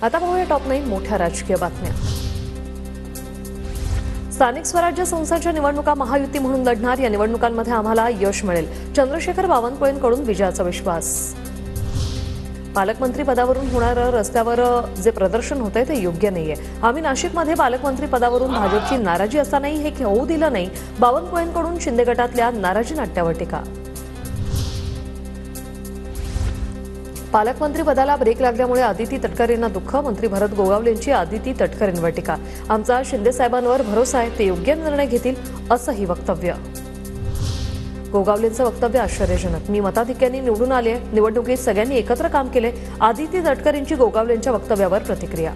आता पाहूया टॉप 9 मोठ्या राजकीय बातम्या। स्थानिक स्वराज्य संस्थांच्या निवडणुका महायुती म्हणून लढणार, या निवडणुकांमध्ये आम्हाला यश मिळेल, चंद्रशेखर बावनकुळेंकडून विजयाचा विश्वास। पालकमंत्री पदावरून होणारं रस्त्यावर जे प्रदर्शन होतंय ते योग्य नाहीये। आम्ही नाशिकमध्ये पालकमंत्री पदावरून भाजपची नाराजी असतानाही हे होऊ दिलं नाही, बावनकुळेंकडून शिंदे गटातल्या नाराजी नाट्यावर टीका। पालकमंत्री पदाला ब्रेक लागल्यामुळे आदिती तटकरेंना दुःख, मंत्री भरत गोगावलेंची आदिती तटकरेंवर टीका। आमचा शिंदे साहेबांवर भरोसा आहे, ते योग्य निर्णय घेतील, असंही वक्तव्य। गोगावलेंचं वक्तव्य आश्चर्यजनक, मी मताधिक्याने निवडून आले, निवडणुकीत सगळ्यांनी एकत्र काम केले, आदिती तटकरेंची गोगावलेंच्या वक्तव्यावर प्रतिक्रिया।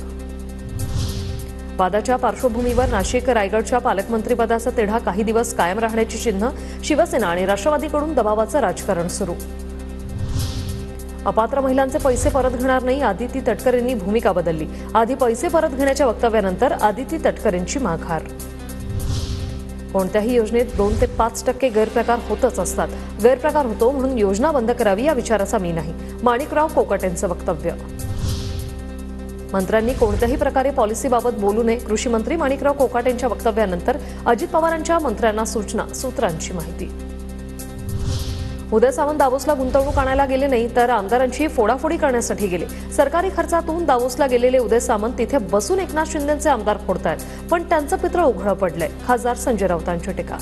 वादाच्या पार्श्वभूमीवर नाशिक रायगडच्या पालकमंत्रीपदाचा तिढा काही दिवस कायम राहण्याची चिन्ह, शिवसेना आणि राष्ट्रवादीकडून दबावाचं राजकारण सुरू। अपात्र महिलांचे पैसे परत घेणार नाही, आदिती तटकरेंनी भूमिका बदलली, आधी पैसे परत घेण्याच्या वक्तव्यानंतर आदिती तटकरेंची माघार। कोणत्याही योजनेत 2 ते 5% गैरप्रकार होतच असतात, गैरप्रकार होतो म्हणून योजना बंद करावी या विचाराचा मी नाही, माणिकराव कोकाटेंचं वक्तव्य। मंत्र्यांनी कोणत्याही प्रकारे पॉलिसीबाबत बोलू नये, कृषी मंत्री माणिकराव कोकाटेंच्या वक्तव्यानंतर अजित पवारांच्या मंत्र्यांना सूचना, सूत्रांची माहिती। उदय सामंत दावोसला गुंतवणूक आणायला गेले नाही, तर आमदारांची फोडाफोडी करण्यासाठी गेले। सरकारी खर्चातून दावोसला गेलेले उदय सामंत तिथे बसून एकनाथ शिंदेंचे आमदार फोडतायत, पण त्यांचं पितळ उघडं पडलंय, खासदार संजय राऊतांची टीका।